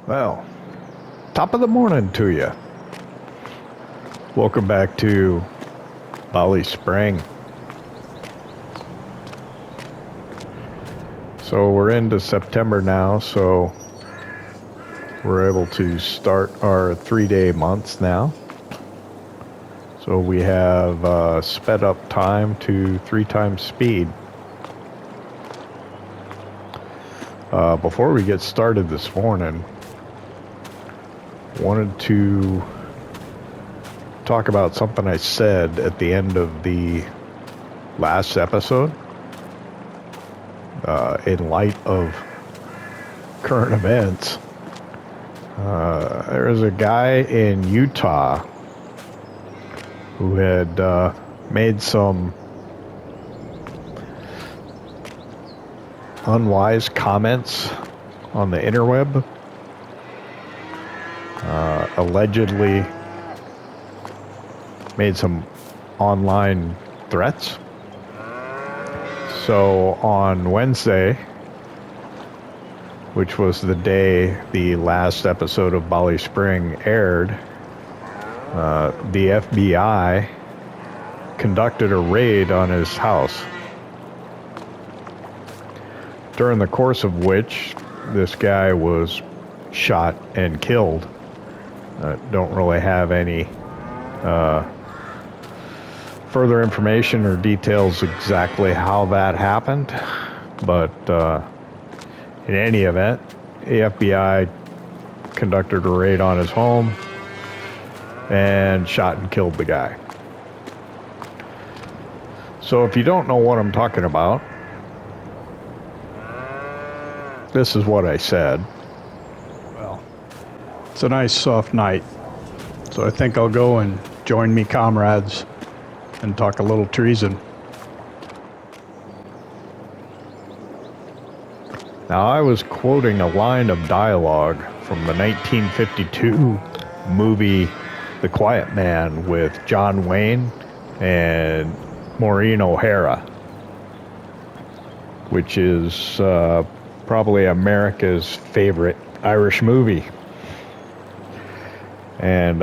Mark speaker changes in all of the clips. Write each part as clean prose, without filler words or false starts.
Speaker 1: Well, top of the morning to you. Welcome back to BallySpring. So we're into September now, so we're able to start our 3-day months now. So we have sped up time to 3 times speed. Before we get started this morning, wanted to talk about something I said at the end of the last episode. In light of current events, there was a guy in Utah who had made some unwise comments on the interweb. Allegedly made some online threats. So on Wednesday, which was the day the last episode of BallySpring aired, the FBI conducted a raid on his house, during the course of which this guy was shot and killed. Don't really have any further information or details exactly how that happened, but in any event, the FBI conducted a raid on his home and shot and killed the guy. So if you don't know what I'm talking about, this is what I said.
Speaker 2: Well, it's a nice soft night, so I think I'll go and join me comrades and talk a little treason.
Speaker 1: Now, I was quoting a line of dialogue from the 1952 movie The Quiet Man with John Wayne and Maureen O'Hara, which is probably America's favorite Irish movie. And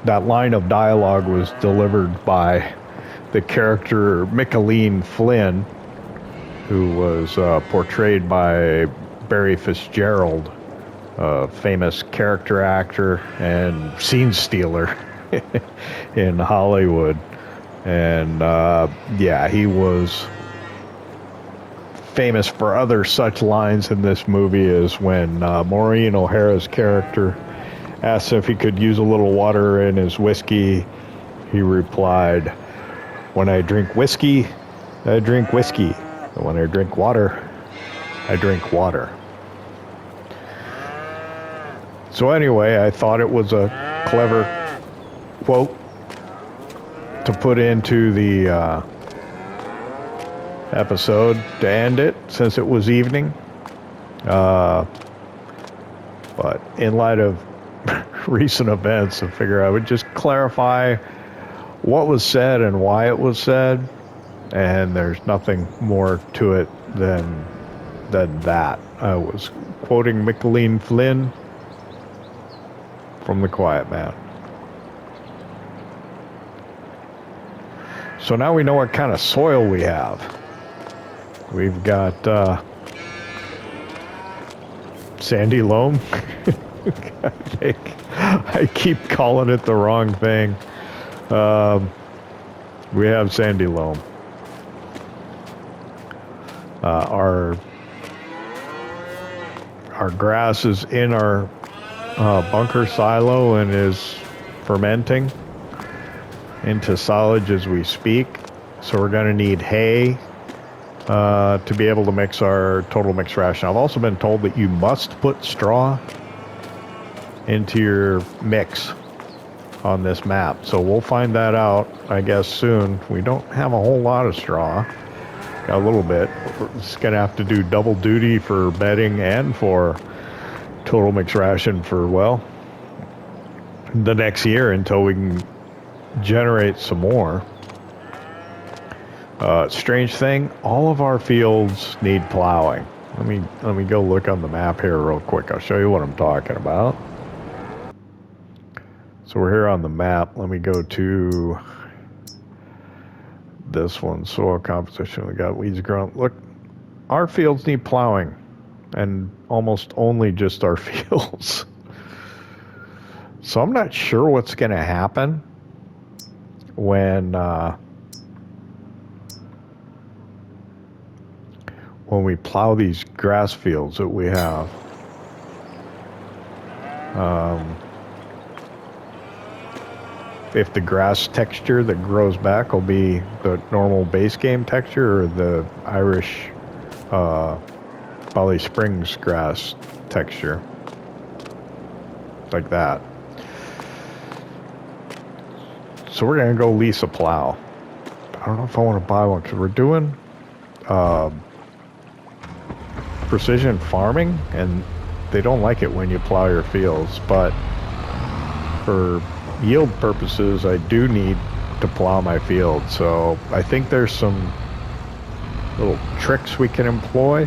Speaker 1: that line of dialogue was delivered by the character Micheline Flynn, who was portrayed by Barry Fitzgerald, a famous character actor and scene stealer in Hollywood. And yeah, he was famous for other such lines in this movie as when Maureen O'Hara's character asked if he could use a little water in his whiskey, he replied, "When I drink whiskey, I drink whiskey. And when I drink water, I drink water." So anyway, I thought it was a clever quote to put into the episode to end it, since it was evening. But in light of recent events, I figure I would just clarify what was said and why it was said, and there's nothing more to it than that. I was quoting Micheline Flynn from The Quiet Man. So now we know what kind of soil we have. We've got sandy loam. I keep calling it the wrong thing. We have sandy loam. Our grass is in our bunker silo and is fermenting into silage as we speak. So we're going to need hay to be able to mix our total mixed ration. I've also been told that you must put straw into your mix on this map. So we'll find that out, I guess, soon. We don't have a whole lot of straw. Got a little bit. We're just going to have to do double duty for bedding and for total mixed ration for, well, the next year until we can generate some more. Strange thing, all of our fields need plowing. Let me go look on the map here real quick. I'll show you what I'm talking about. So we're here on the map. Let me go to this one, soil composition. We got weeds growing. Look, our fields need plowing, and almost only just our fields. So I'm not sure what's going to happen when we plow these grass fields that we have. If the grass texture that grows back will be the normal base game texture or the Irish BallySpring grass texture, like that. So we're gonna go lease a plow. I don't know if I want to buy one because we're doing precision farming, and they don't like it when you plow your fields. But for yield purposes, I do need to plow my field. So I think there's some little tricks we can employ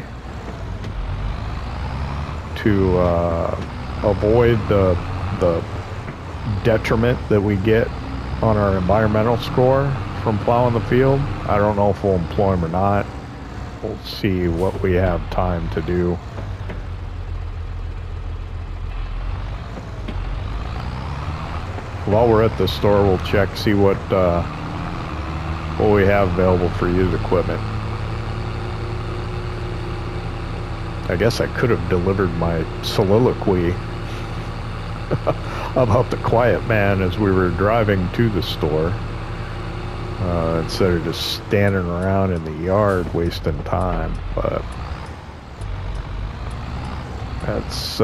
Speaker 1: to avoid the detriment that we get on our environmental score from plowing the field. I don't know if we'll employ them or not. We'll see what we have time to do. While we're at the store, we'll check, see what we have available for used equipment. I guess I could have delivered my soliloquy about the quiet man as we were driving to the store, instead of just standing around in the yard wasting time. But that's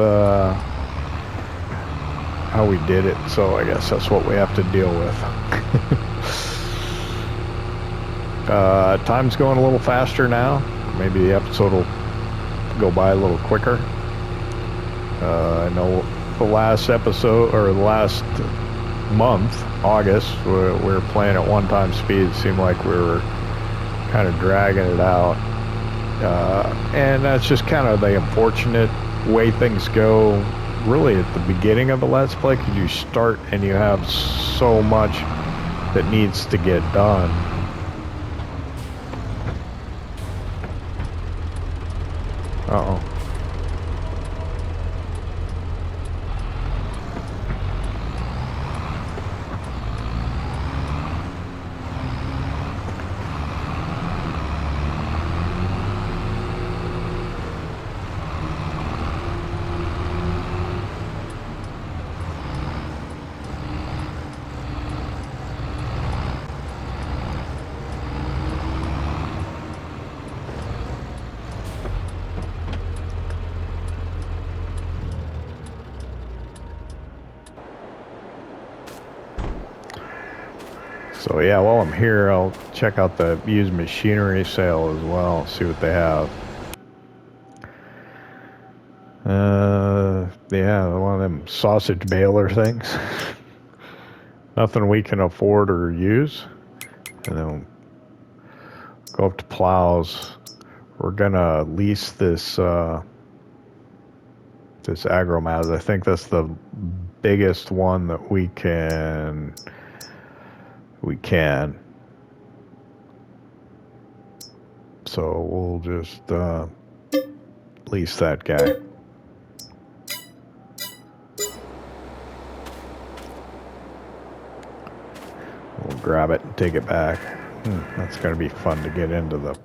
Speaker 1: how we did it, so I guess that's what we have to deal with. Time's going a little faster now. Maybe the episode will go by a little quicker. I know the last episode, or the last month, August, we were playing at 1x speed. It seemed like we were kind of dragging it out. And that's just kind of the unfortunate way things go, really, at the beginning of a Let's Play, because you start and you have so much that needs to get done. Uh-oh. So yeah, while I'm here, I'll check out the used machinery sale as well, see what they have. Yeah, one of them sausage baler things. Nothing we can afford or use. And then go up to plows. We're gonna lease this this Agro Massey. I think that's the biggest one that we can. So we'll just lease that guy. We'll grab it and take it back. That's going to be fun to get into the...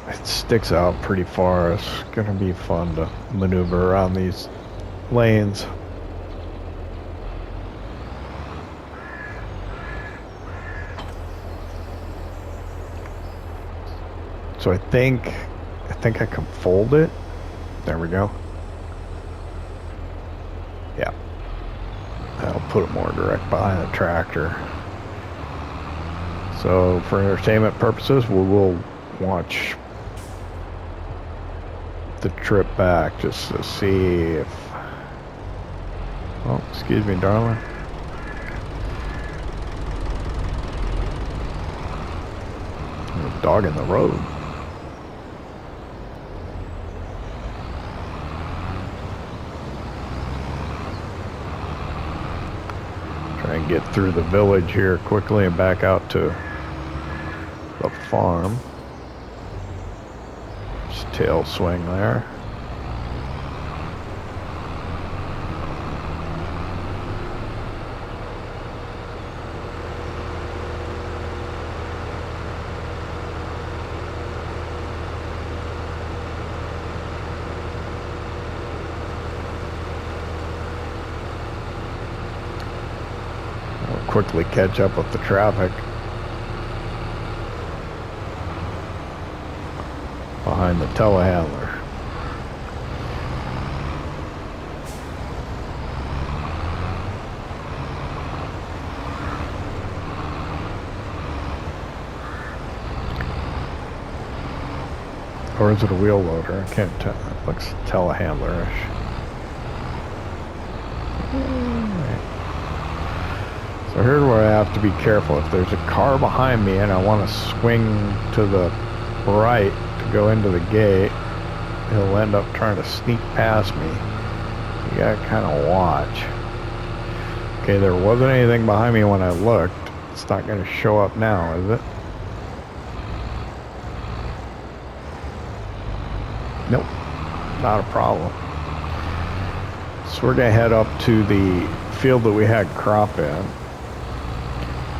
Speaker 1: It sticks out pretty far. It's gonna be fun to maneuver around these lanes. So I think I can fold it. There we go. Yeah. That'll put it more direct behind the tractor. So for entertainment purposes, we will watch the trip back just to see if... Oh, excuse me, darling. There's a dog in the road. Try and get through the village here quickly and back out to the farm. Just tail swing there. I'll quickly catch up with the traffic behind the telehandler. Or is it a wheel loader? I can't tell. It looks telehandler-ish. So here's where I have to be careful. If there's a car behind me and I want to swing to the right to go into the gate, he'll end up trying to sneak past me. You gotta kind of watch. Okay, there wasn't anything behind me when I looked. It's not going to show up now, is it? Nope, not a problem. So we're going to head up to the field that we had crop in.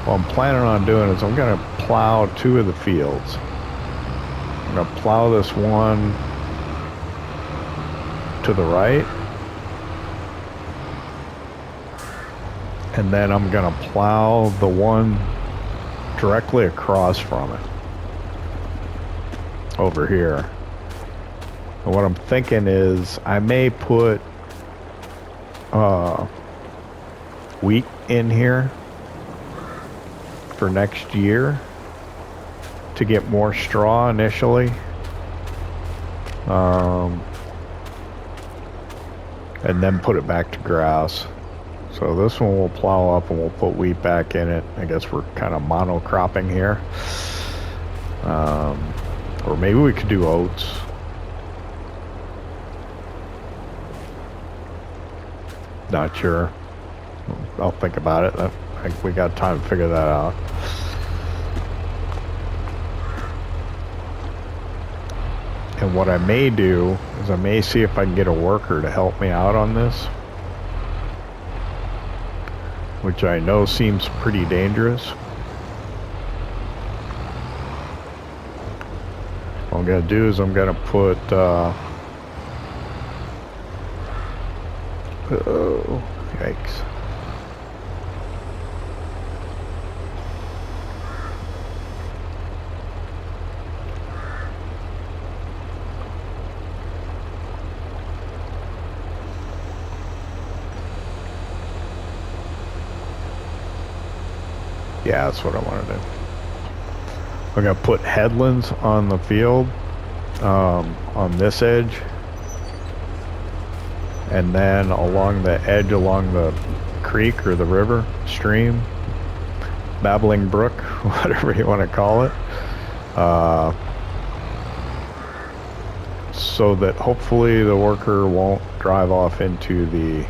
Speaker 1: What I'm planning on doing is I'm going to plow two of the fields. I'm going to plow this one to the right. And then I'm going to plow the one directly across from it. Over here. And what I'm thinking is I may put wheat in here for next year to get more straw initially. And then put it back to grass. So this one we'll plow up and we'll put wheat back in it. I guess we're kind of monocropping here. Or maybe we could do oats. Not sure. I'll think about it. I think we got time to figure that out. And what I may do is I may see if I can get a worker to help me out on this, which I know seems pretty dangerous. What I'm gonna do is I'm gonna put oh, yikes. Yeah, that's what I want to do. I'm going to put headlands on the field, on this edge. And then along the edge, along the creek or the river, stream, babbling brook, whatever you want to call it. So that hopefully the worker won't drive off into the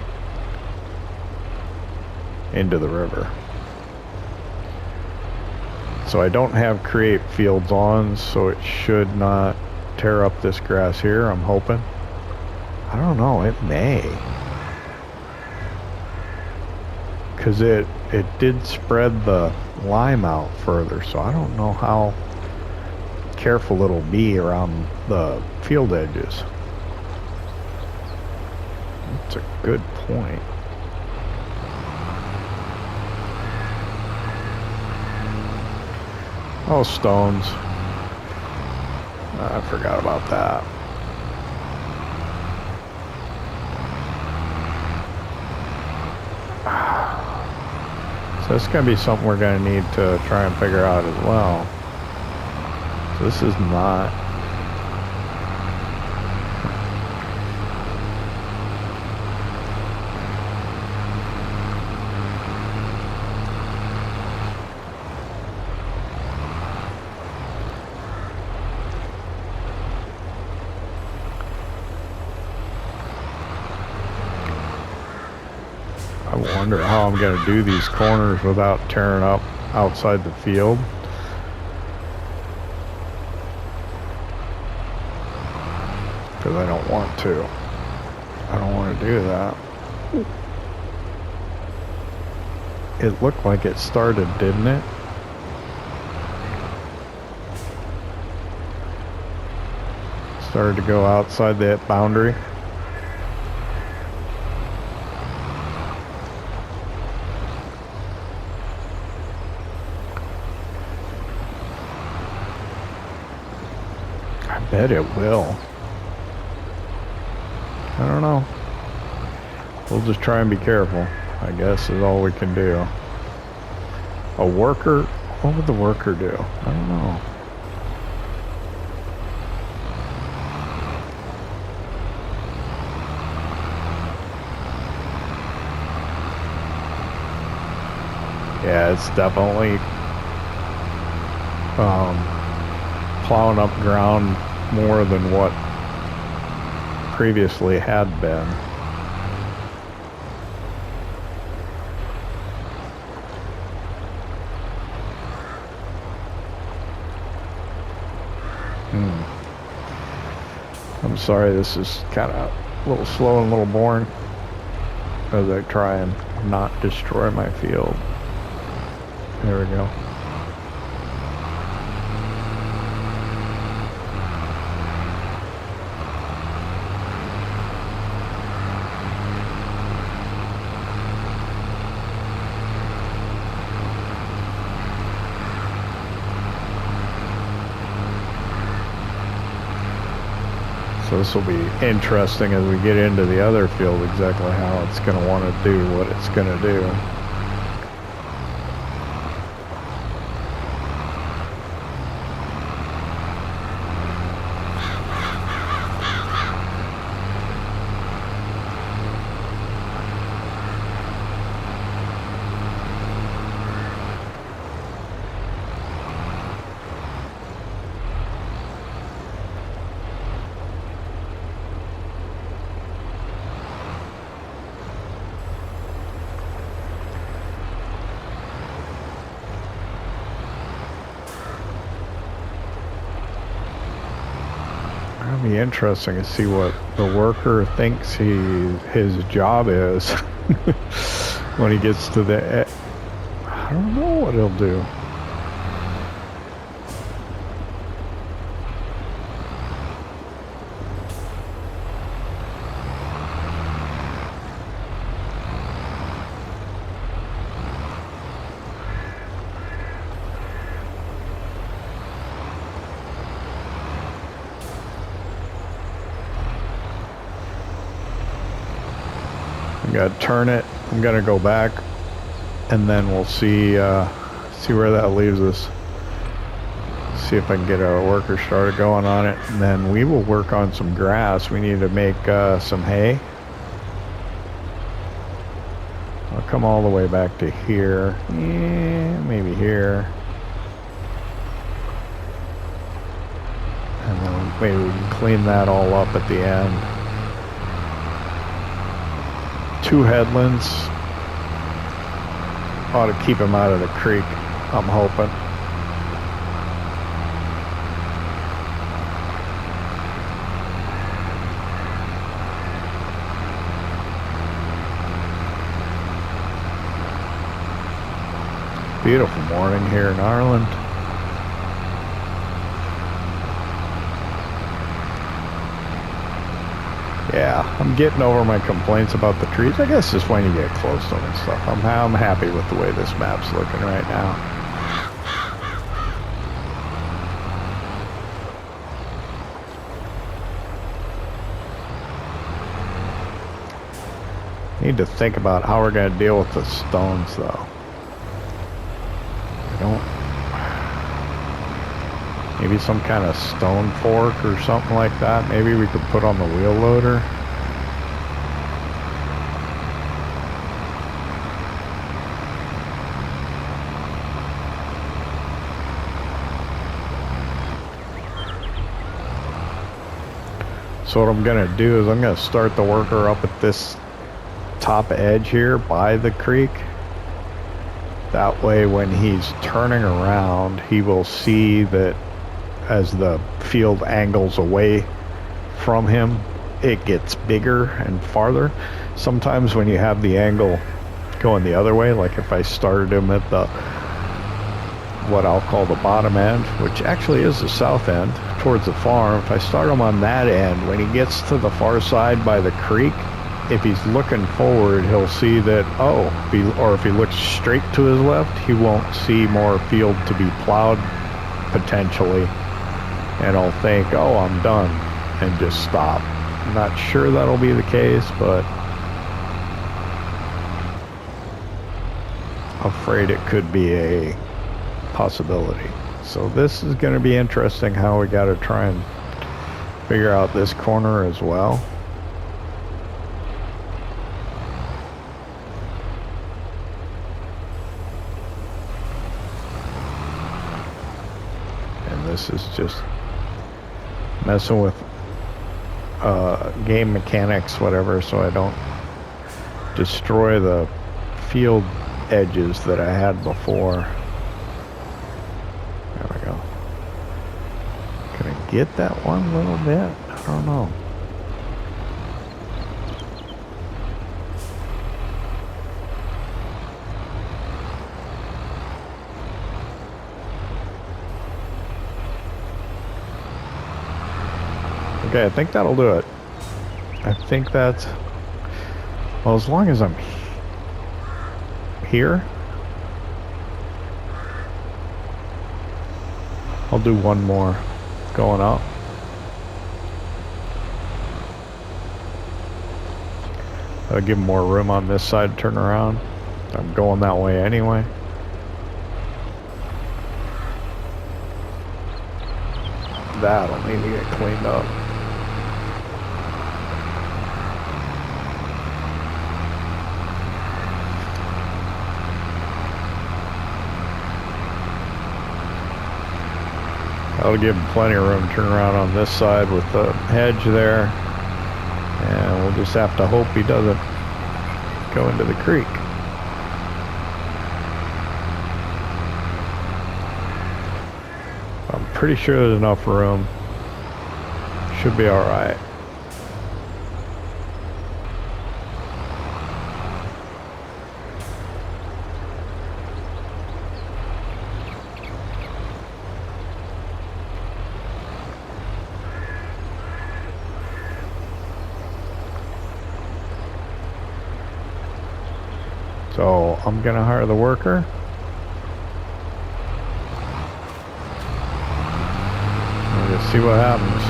Speaker 1: river. So I don't have create fields on, so it should not tear up this grass here, I'm hoping. I don't know, it may. Because it did spread the lime out further, so I don't know how careful it'll be around the field edges. That's a good point. Oh, stones. I forgot about that. So this is going to be something we're going to need to try and figure out as well. So this is not... I wonder how I'm going to do these corners without tearing up outside the field. Because I don't want to. I don't want to do that. It looked like it started, didn't it? Started to go outside that boundary. I bet it will. I don't know. We'll just try and be careful, I guess, is all we can do. A worker? What would the worker do? I don't know. Yeah, it's definitely plowing up ground more than what previously had been. I'm sorry, this is kind of a little slow and a little boring as I try and not destroy my field. There we go. So this will be interesting as we get into the other field, exactly how it's going to want to do what it's going to do. It'll be interesting to see what the worker thinks his job is when he gets to the... I don't know what he'll do. I'm gonna turn it. I'm gonna go back, and then we'll see where that leaves us. See if I can get our worker started going on it, and then we will work on some grass. We need to make some hay. I'll come all the way back to here. Yeah, maybe here. And then maybe we can clean that all up at the end. 2 headlands ought to keep him out of the creek, I'm hoping. Beautiful morning here in Ireland. Yeah, I'm getting over my complaints about the trees. I guess just when you get close to them and stuff. I'm happy with the way this map's looking right now. Need to think about how we're going to deal with the stones, though. I don't... Maybe some kind of stone fork or something like that. Maybe we could put on the wheel loader. So what I'm going to do is I'm going to start the worker up at this top edge here by the creek. That way when he's turning around, he will see that as the field angles away from him, it gets bigger and farther. Sometimes when you have the angle going the other way, like if I started him at the what I'll call the bottom end, which actually is the south end towards the farm, if I start him on that end, when he gets to the far side by the creek, if he's looking forward, he'll see that, oh, or if he looks straight to his left, he won't see more field to be plowed potentially, and he'll think, oh, I'm done, and just stop. I'm not sure that'll be the case, but afraid it could be a possibility. So this is going to be interesting how we got to try and figure out this corner as well. This is just messing with game mechanics, whatever, so I don't destroy the field edges that I had before. There we go. Can I get that one little bit? I don't know. Okay, I think that'll do it. I think that's... Well, as long as I'm here, I'll do one more going up. That'll give more room on this side to turn around. I'm going that way anyway. That'll need to get cleaned up. That'll give him plenty of room to turn around on this side with the hedge there. And we'll just have to hope he doesn't go into the creek. I'm pretty sure there's enough room. Should be alright. So I'm gonna hire the worker. We'll just see what happens.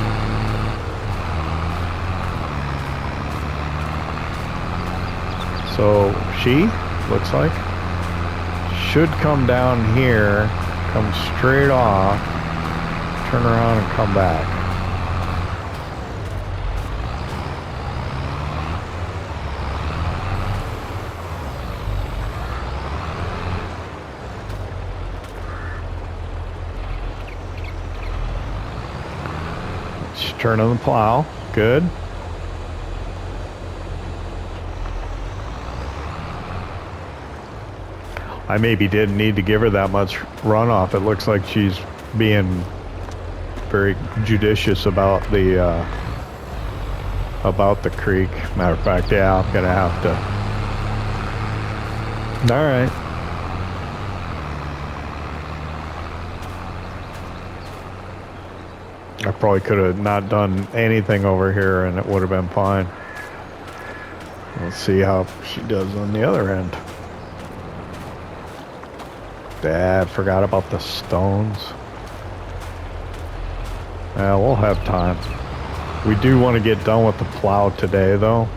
Speaker 1: So she, looks like, should come down here, come straight off, turn around and come back. Turn on the plow. Good. I maybe didn't need to give her that much runoff. It looks like she's being very judicious about the creek. Matter of fact, yeah, I'm gonna have to. All right. I probably could have not done anything over here and it would have been fine. Let's see how she does on the other end. Dad, forgot about the stones. Yeah, we'll have time. We do want to get done with the plow today, though.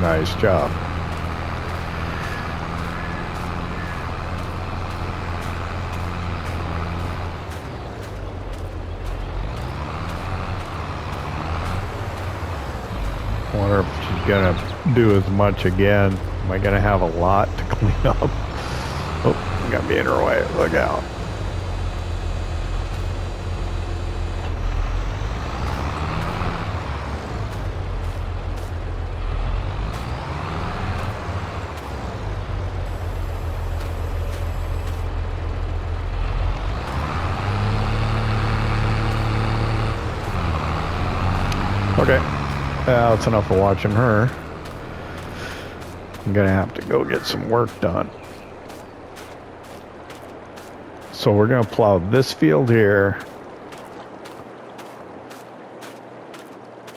Speaker 1: Nice job. Wonder if she's gonna do as much again. Am I gonna have a lot to clean up? Oh, got me in her way. Look out. Okay, that's enough of watching her. I'm gonna have to go get some work done. So we're gonna plow this field here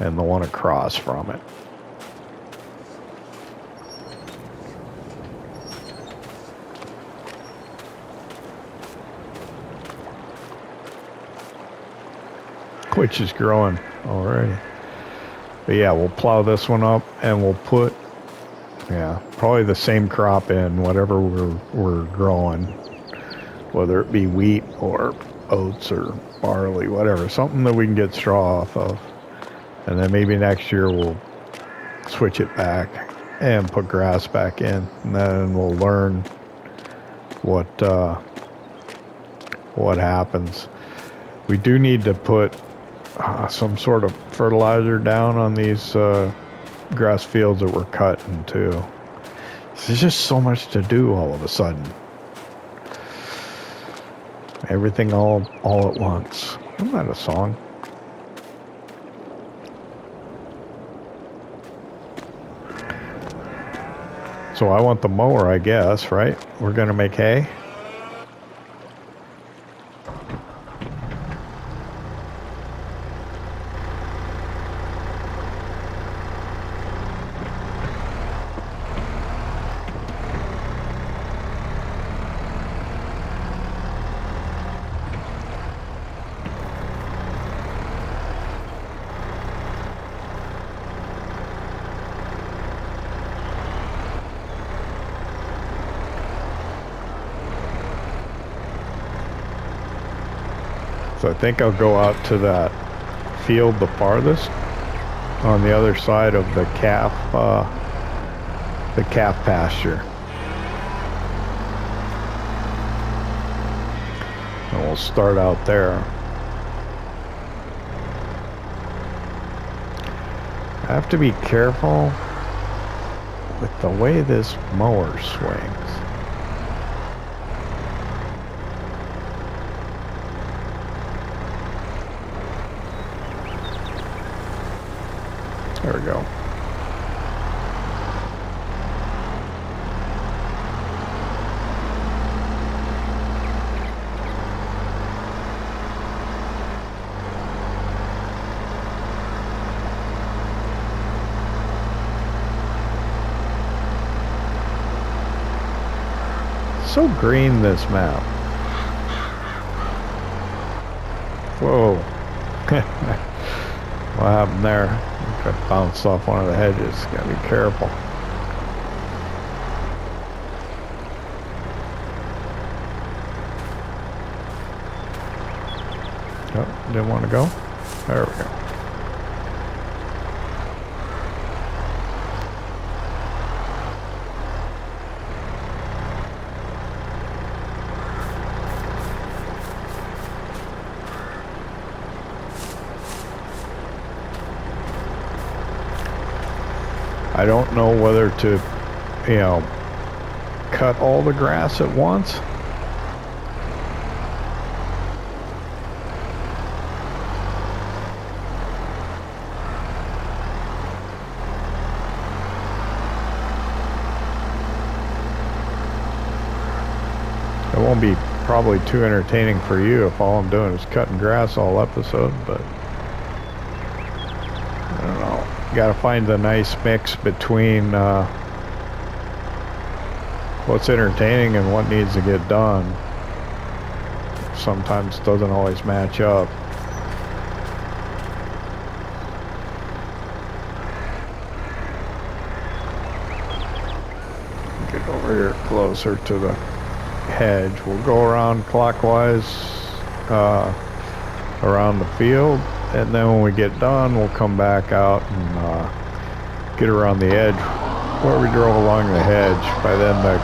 Speaker 1: and the one across from it. Which is growing already. But yeah, we'll plow this one up and we'll put, yeah, probably the same crop in whatever we're growing, whether it be wheat or oats or barley, whatever, something that we can get straw off of. And then maybe next year we'll switch it back and put grass back in, and then we'll learn what happens. We do need to put some sort of fertilizer down on these grass fields that we're cutting too. There's just so much to do all of a sudden. Everything all at once. Isn't that a song? So I want the mower, I guess, right? We're gonna make hay. So I think I'll go out to that field the farthest on the other side of the calf pasture. And we'll start out there. I have to be careful with the way this mower swings. There we go. So green, this map. Whoa. What happened there? I bounced off one of the hedges. Gotta be careful. Oh, didn't want to go. There we go. I don't know whether to, you know, cut all the grass at once. It won't be probably too entertaining for you if all I'm doing is cutting grass all episode, but I don't know. You gotta find the nice mix between what's entertaining and what needs to get done. Sometimes it doesn't always match up. Get over here closer to the hedge. We'll go around clockwise around the field, and then when we get done we'll come back out and get around the edge where we drove along the hedge. By then the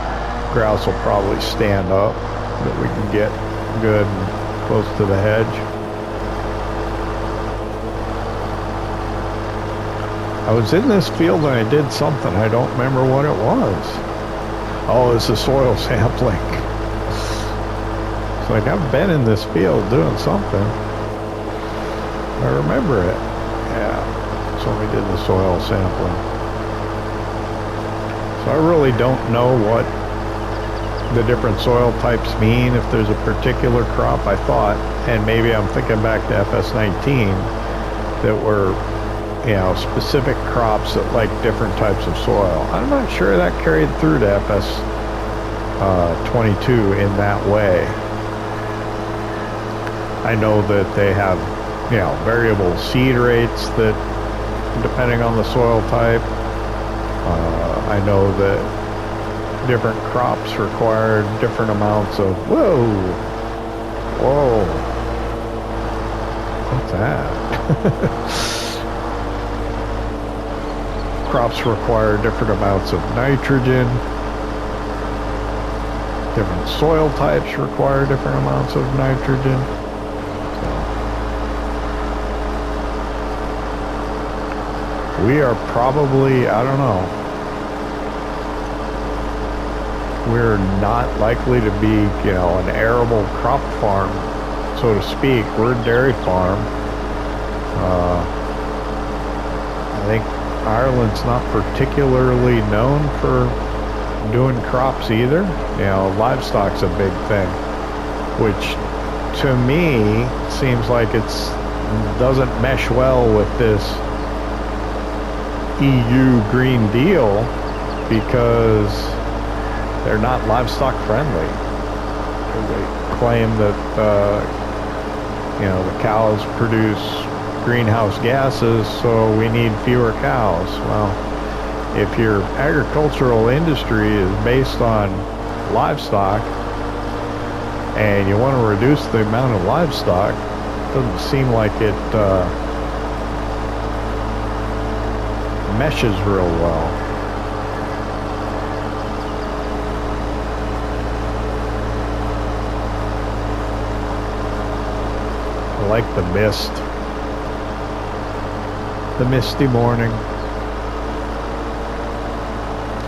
Speaker 1: grouse will probably stand up that we can get good and close to the hedge. I was in this field and I did something. I don't remember what it was. Oh, it's a soil sampling. It's like I've been in this field doing something. I remember it. Yeah, so we did the soil sampling. So I really don't know what the different soil types mean. If there's a particular crop, I thought, and maybe I'm thinking back to FS19, that were, you know, specific crops that like different types of soil. I'm not sure that carried through to FS22 in that way. I know that they have, you know, variable seed rates that, depending on the soil type. I know that different crops require different amounts of, whoa, what's that? Crops require different amounts of nitrogen. Different soil types require different amounts of nitrogen. So we are probably, I don't know, we're not likely to be, you know, an arable crop farm, so to speak. We're a dairy farm. I think Ireland's not particularly known for doing crops either. You know, livestock's a big thing, which to me seems like it's doesn't mesh well with this EU Green Deal, because they're not livestock friendly. They claim that you know, the cows produce greenhouse gases, so we need fewer cows. Well, if your agricultural industry is based on livestock and you want to reduce the amount of livestock, it doesn't seem like it meshes real well. I like the mist. The misty morning.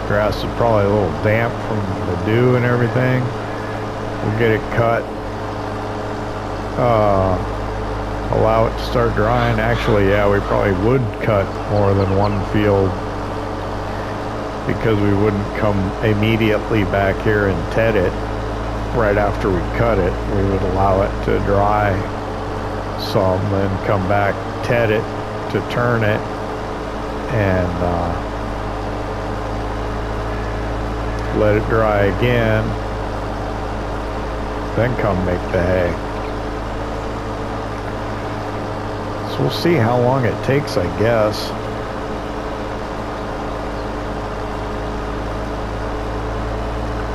Speaker 1: Grass is probably a little damp from the dew and everything. We'll get it cut. Allow it to start drying. Actually, yeah, we probably would cut more than one field, because we wouldn't come immediately back here and ted it right after we cut it. We would allow it to dry some, then come back, ted it to turn it, and let it dry again, then come make the hay. So we'll see how long it takes, I guess.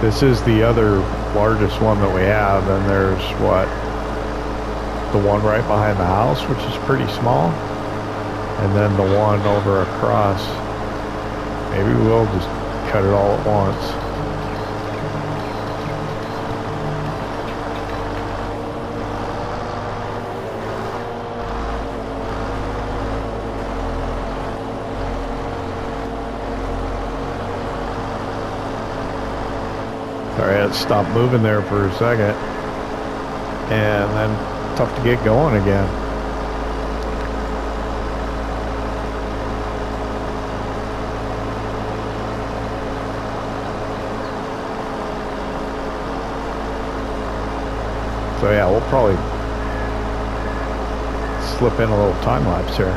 Speaker 1: This is the other largest one that we have, and there's what, the one right behind the house, which is pretty small, and then the one over across. Maybe we'll just cut it all at once. Sorry, I had to stop moving there for a second. And then tough to get going again. So yeah, we'll probably slip in a little time lapse here.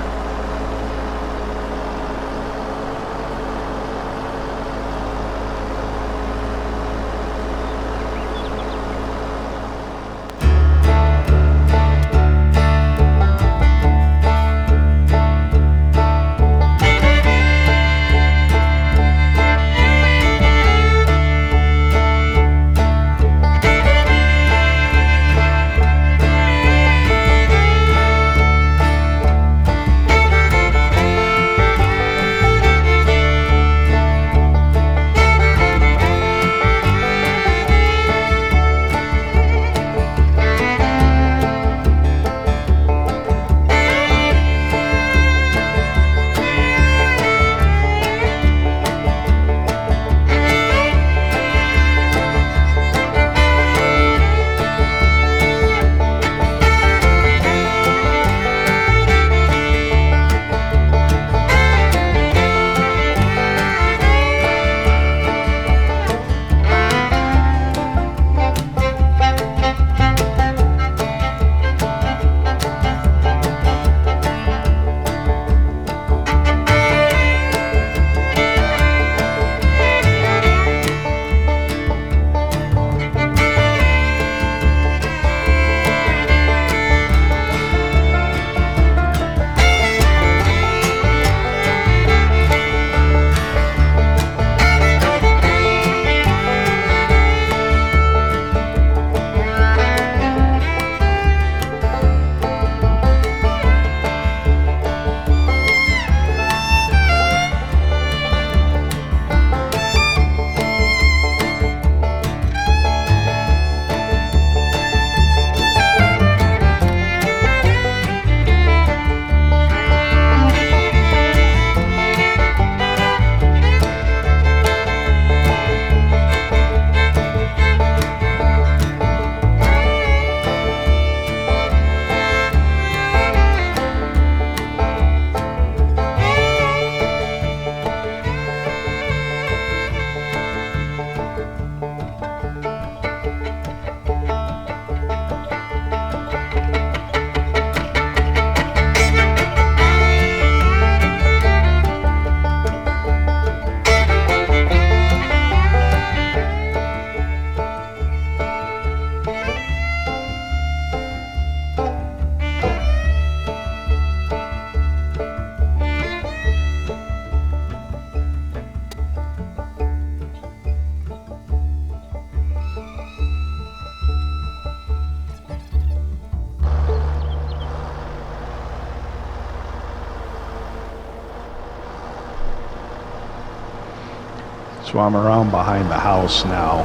Speaker 1: So I'm around behind the house now,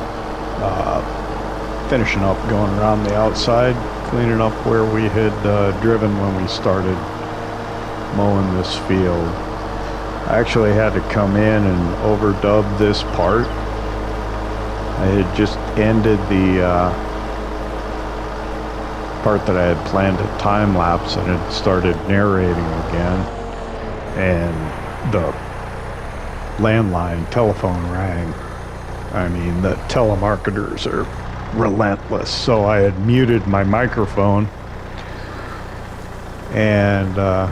Speaker 1: finishing up, going around the outside, cleaning up where we had driven when we started mowing this field. I actually had to come in and overdub this part. I had just ended the part that I had planned to time lapse and had started narrating again, and the landline telephone rang. I mean, the telemarketers are relentless. So I had muted my microphone, and I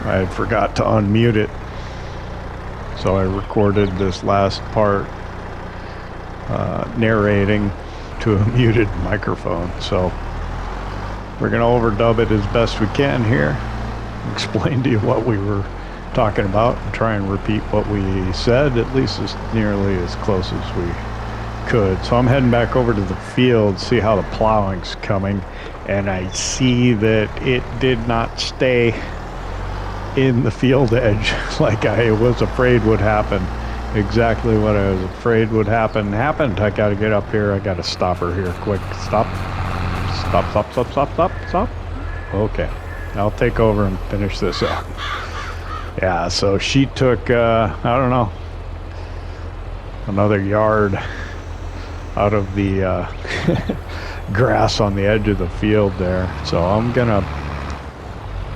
Speaker 1: had forgot to unmute it. So I recorded this last part narrating to a muted microphone. So we're going to overdub it as best we can here, explain to you what we were talking about, and try and repeat what we said, at least as nearly as close as we could. So I'm heading back over to the field, see how the plowing's coming, and I see that it did not stay in the field edge like I was afraid would happen. Exactly what I was afraid would happen happened. I gotta get up here. I gotta stop her here quick. Stop. Okay, I'll take over and finish this up. Yeah, so she took, I don't know, another yard
Speaker 2: out of the grass on the edge of the field there. So I'm gonna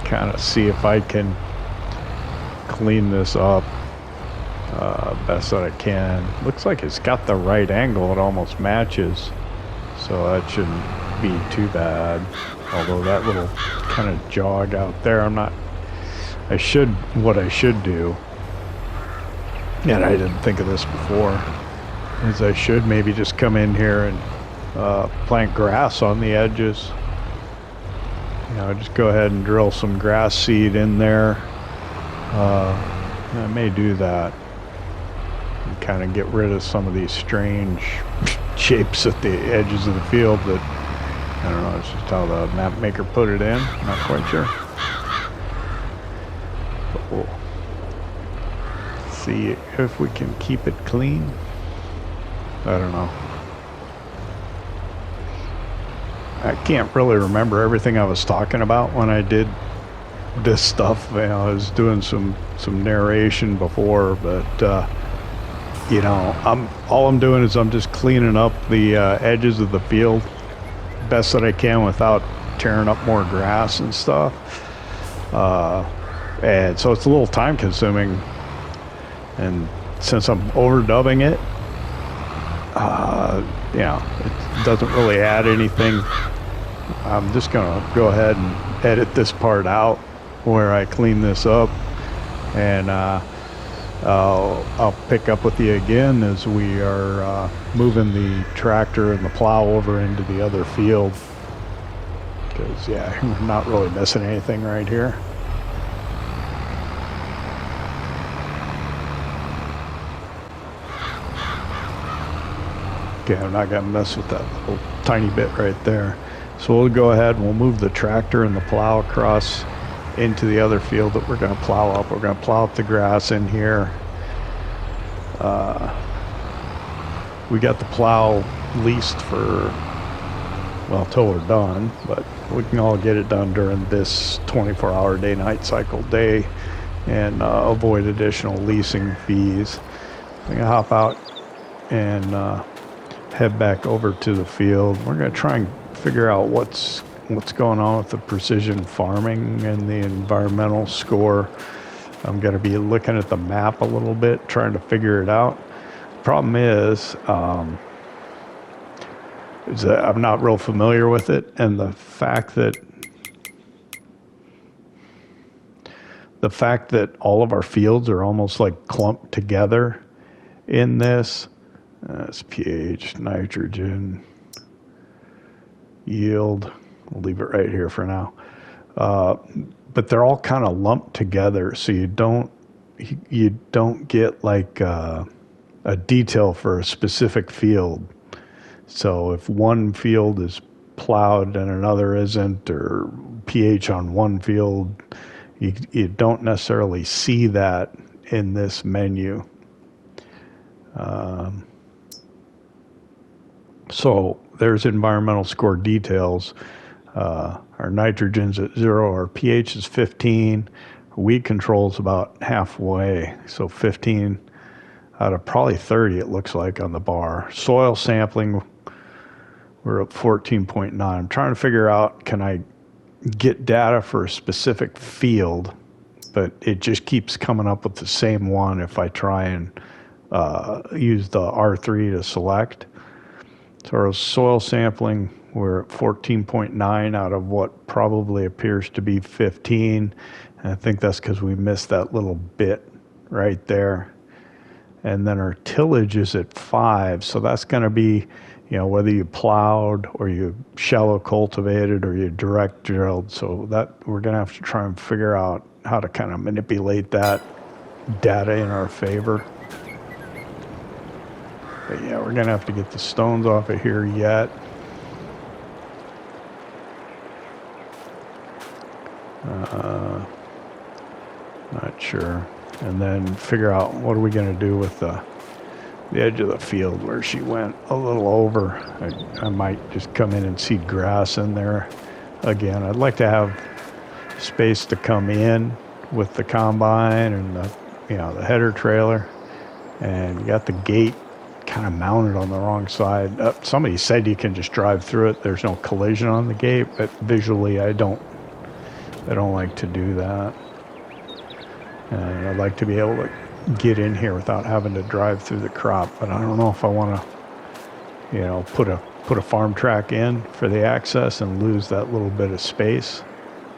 Speaker 2: kind of see if I can clean this up best that I can. Looks like it's got the right angle. It almost matches, so that shouldn't be too bad. Although that little kind of jog out there, what I should do, and I didn't think of this before, is I should maybe just come in here and plant grass on the edges. You know, just go ahead and drill some grass seed in there. I may do that and kind of get rid of some of these strange shapes at the edges of the field that, I don't know, it's just how the map maker put it in. Not quite sure. But we'll see if we can keep it clean. I don't know. I can't really remember everything I was talking about when I did this stuff. You know, I was doing some narration before, but you know, all I'm doing is I'm just cleaning up the edges of the field best that I can without tearing up more grass and stuff. And so it's a little time consuming, and since I'm overdubbing it, you know, it doesn't really add anything. I'm just gonna go ahead and edit this part out where I clean this up, and I'll pick up with you again as we are moving the tractor and the plow over into the other field, because yeah, we're not really missing anything right here. Okay, I'm not gonna mess with that little tiny bit right there. So we'll go ahead and we'll move the tractor and the plow across into the other field that we're gonna plow up. We're gonna plow up the grass in here. We got the plow leased for, well, till we're done, but we can all get it done during this 24-hour day-night cycle day and avoid additional leasing fees. I'm gonna hop out and head back over to the field. We're going to try and figure out what's going on with the precision farming and the environmental score. I'm going to be looking at the map a little bit, trying to figure it out. Problem is that I'm not real familiar with it, and the fact that all of our fields are almost like clumped together in this. That's pH, nitrogen, yield. We'll leave it right here for now. But they're all kind of lumped together, so you don't get like a detail for a specific field. So if one field is plowed and another isn't, or pH on one field, you don't necessarily see that in this menu. So there's environmental score details. Our nitrogen's at 0, our pH is 15, weed control's about halfway, so 15 out of probably 30 it looks like on the bar. Soil sampling, we're at 14.9. I'm trying to figure out, can I get data for a specific field, but it just keeps coming up with the same one if I try and use the R3 to select. So our soil sampling, we're at 14.9 out of what probably appears to be 15. And I think that's because we missed that little bit right there. And then our tillage is at 5. So that's going to be, you know, whether you plowed or you shallow cultivated or you direct drilled. So that we're going to have to try and figure out how to kind of manipulate that data in our favor. But yeah, we're going to have to get the stones off of here yet. Not sure. And then figure out what are we going to do with the edge of the field where she went a little over. I might just come in and seed grass in there again. I'd like to have space to come in with the combine and the header trailer. And you got the gate kind of mounted on the wrong side. Somebody said you can just drive through it. There's no collision on the gate, but visually I don't like to do that. And I'd like to be able to get in here without having to drive through the crop, but I don't know if I want to, you know, put a farm track in for the access and lose that little bit of space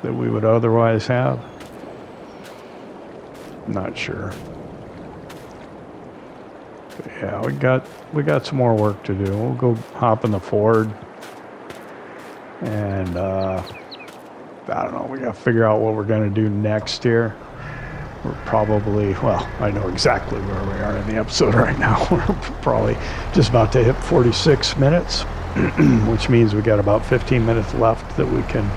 Speaker 2: that we would otherwise have. Not sure. But yeah, we got some more work to do. We'll go hop in the Ford, and I don't know. We got to figure out what we're gonna do next here. We're probably, well, I know exactly where we are in the episode right now. We're probably just about to hit 46 minutes, which means we got about 15 minutes left that we can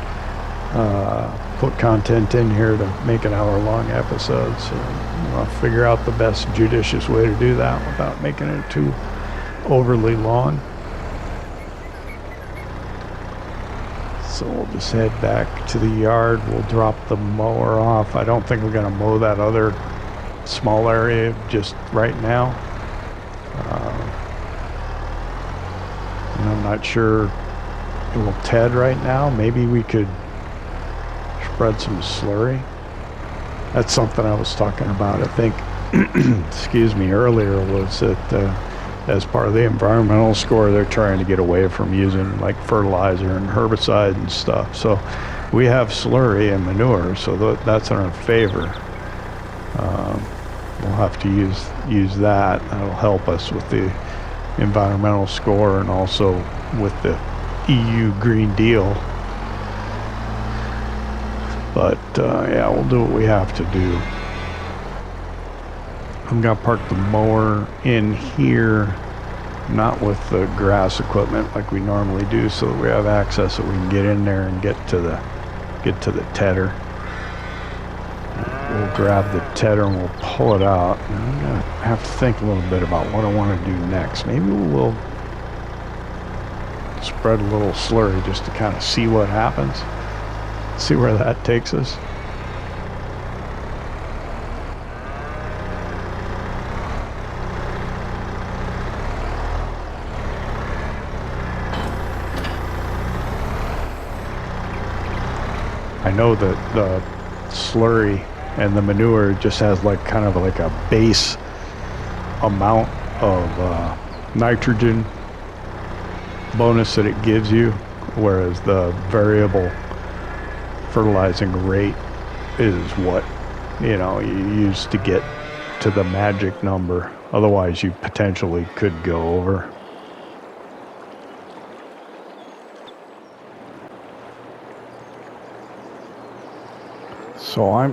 Speaker 2: put content in here to make an hour-long episode. So we'll figure out the best judicious way to do that without making it too overly long. So we'll just head back to the yard. We'll drop the mower off. I don't think we're going to mow that other small area just right now. And I'm not sure it will TED right now. Maybe we could spread some slurry. That's something I was talking about, I think, excuse me, earlier, was that as part of the environmental score, they're trying to get away from using like fertilizer and herbicide and stuff. So we have slurry and manure, so that's in our favor. We'll have to use that. That'll help us with the environmental score and also with the EU Green Deal. But yeah, we'll do what we have to do. I'm gonna park the mower in here, not with the grass equipment like we normally do, so that we have access, so we can get in there and get to the tedder. We'll grab the tedder and we'll pull it out. And I'm gonna have to think a little bit about what I want to do next. Maybe we'll spread a little slurry just to kind of see what happens, see where that takes us. I know that the slurry and the manure just has like kind of like a base amount of nitrogen bonus that it gives you, whereas the variable fertilizing rate is what, you know, you use to get to the magic number. Otherwise you potentially could go over. So I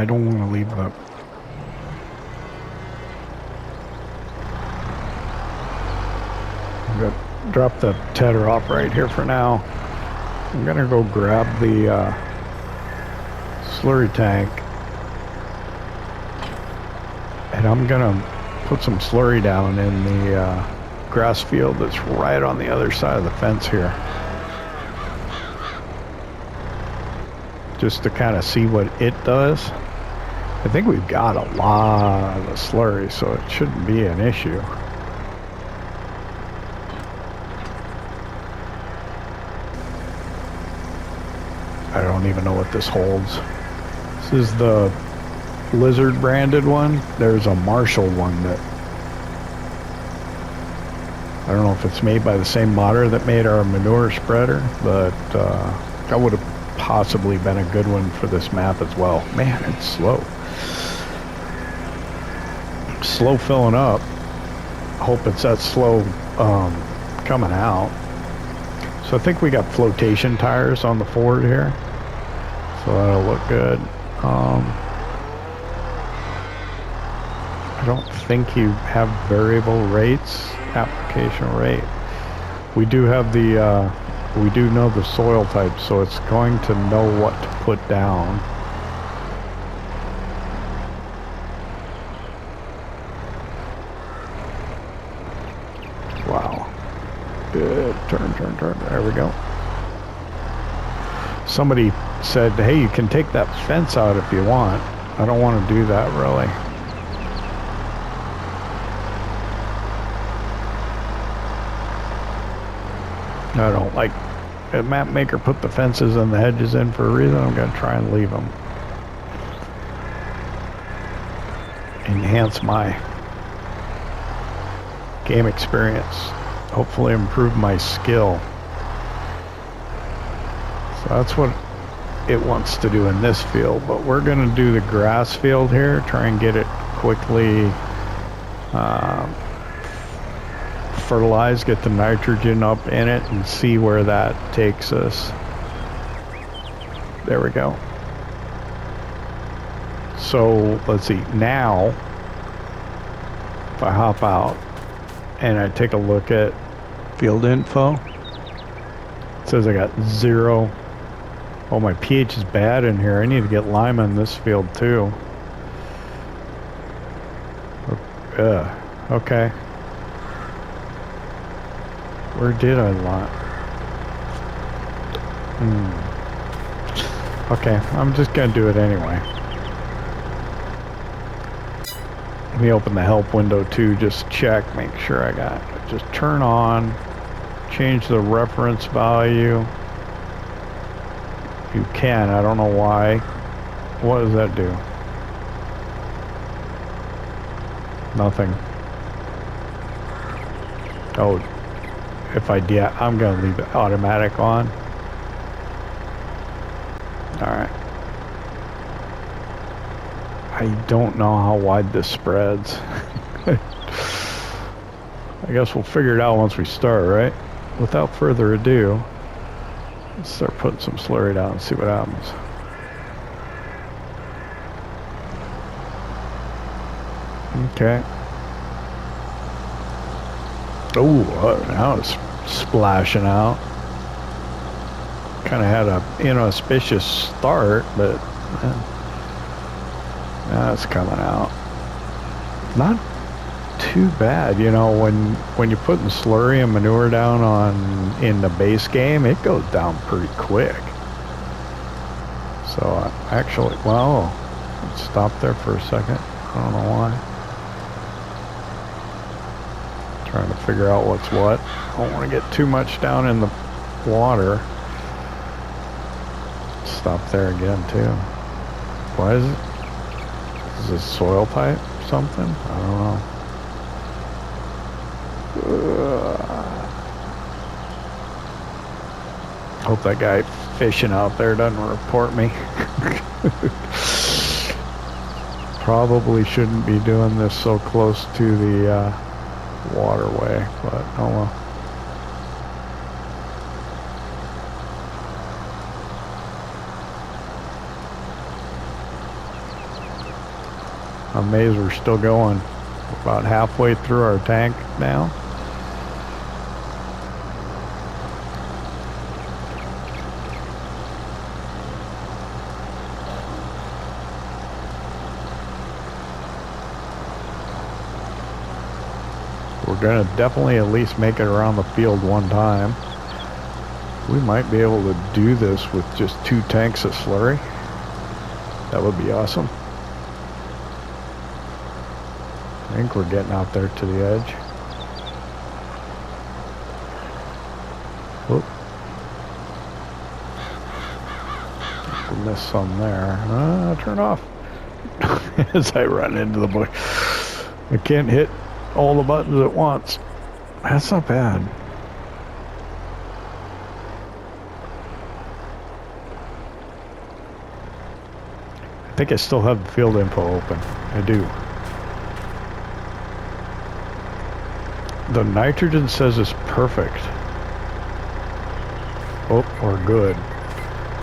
Speaker 2: don't want to leave the I'm gonna drop the tedder off right here for now. I'm gonna go grab the slurry tank, and I'm gonna put some slurry down in the grass field that's right on the other side of the fence here, just to kind of see what it does. I think we've got a lot of slurry, so it shouldn't be an issue. I don't even know what this holds. This is the Lizard branded one. There's a Marshall one that I don't know if it's made by the same modder that made our manure spreader, but that would have possibly been a good one for this map as well. Man, it's slow filling up. Hope it's that slow coming out. So I think we got flotation tires on the Ford here, so that'll look good. I don't think you have variable rates, application rate. We do have the we do know the soil type, so it's going to know what to put down. Wow. Good. Turn. There we go. Somebody said, hey, you can take that fence out if you want. I don't want to do that, really. I don't like a map maker put the fences and the hedges in for a reason. I'm going to try and leave them. Enhance my game experience. Hopefully improve my skill. So that's what it wants to do in this field. But we're going to do the grass field here. Try and get it quickly fertilized, get the nitrogen up in it, and see where that takes us. There we go. So let's see, now if I hop out and I take a look at field info, it says I got 0. Oh, my pH is bad in here. I need to get lime in this field too. Okay. Where did I lime? Okay, I'm just gonna do it anyway. Let me open the help window too, just check, make sure I got it. Just turn on, change the reference value. You can, I don't know why. What does that do? Nothing. Oh, if I do, I'm gonna leave it automatic on. Alright. I don't know how wide this spreads. I guess we'll figure it out once we start, right? Without further ado, let's start putting some slurry down and see what happens. Okay. Oh, now it's splashing out. Kind of had a inauspicious start, but now it's coming out. Not too bad, you know. When you're putting slurry and manure down in the base game, it goes down pretty quick. So actually, well, let's stop there for a second. I don't know why. Trying to figure out what's what. I don't want to get too much down in the water. Stop there again too. Why is it? Is this soil type something? I don't know. Hope that guy fishing out there doesn't report me. Probably shouldn't be doing this so close to the waterway, but oh well. I'm amazed we're still going. We're about halfway through our tank now. We're gonna definitely at least make it around the field one time. We might be able to do this with just 2 tanks of slurry. That would be awesome. I think we're getting out there to the edge. Whoop. We missed some there. Turn off. As I run into the bush. I can't hit all the buttons at once. That's not bad. I think I still have the field info open. I do. The nitrogen says it's perfect. Oh, or good.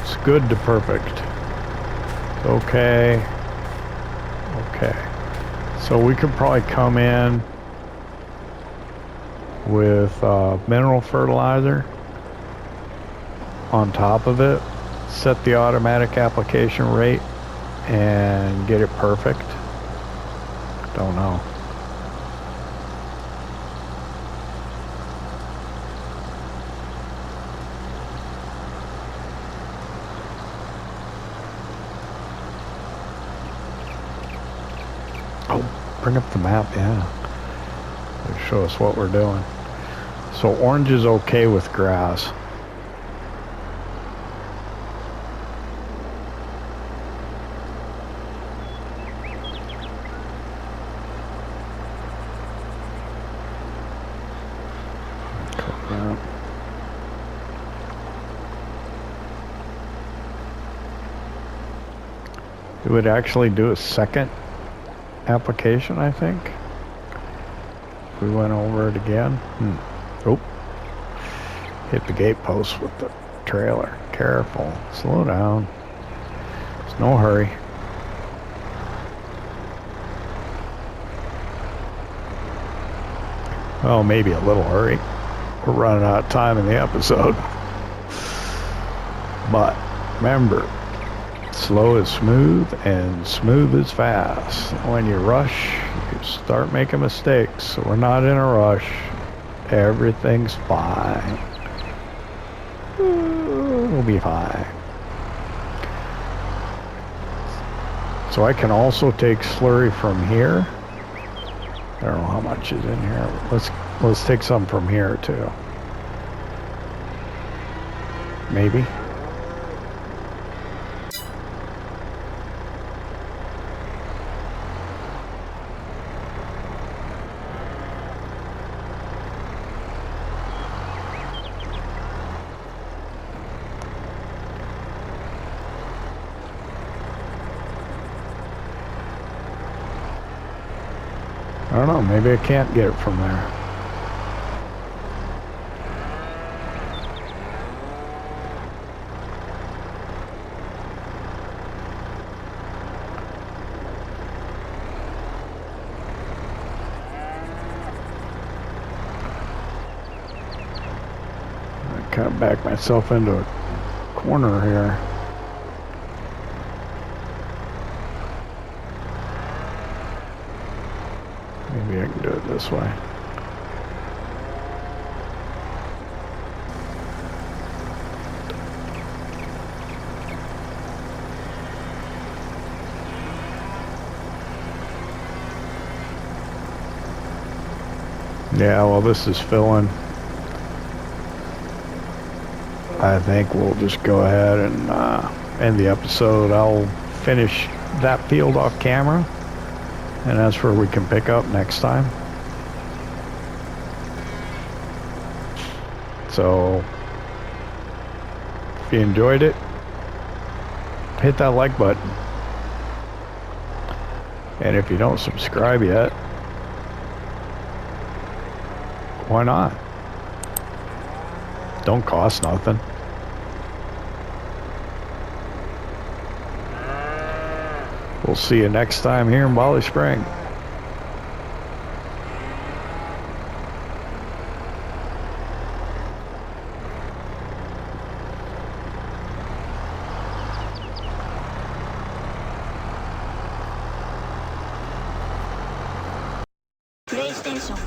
Speaker 2: It's good to perfect. It's okay. Okay. So we could probably come in with mineral fertilizer on top of it, set the automatic application rate, and get it perfect. Don't know. Oh, bring up the map, yeah. Show us what we're doing.
Speaker 1: So orange is okay with grass. It would actually do a second application, I think. If we went over it again. Oh, hit the gate post with the trailer. Careful, slow down. There's no hurry. Well, maybe a little hurry. We're running out of time in the episode. But remember, slow is smooth and smooth is fast. When you rush, you start making mistakes. So we're not in a rush. Everything's fine. We'll be fine. So I can also take slurry from here. I don't know how much is in here. Let's take some from here too. Maybe. I don't know, maybe I can't get it from there. I kind of backed myself into a corner here. Maybe I can do it this way. Yeah, well, this is filling. I think we'll just go ahead and end the episode. I'll finish that field off camera. And that's where we can pick up next time. So, if you enjoyed it, hit that like button. And if you don't subscribe yet, why not? Don't cost nothing. We'll see you next time here in BallySpring.
Speaker 3: PlayStation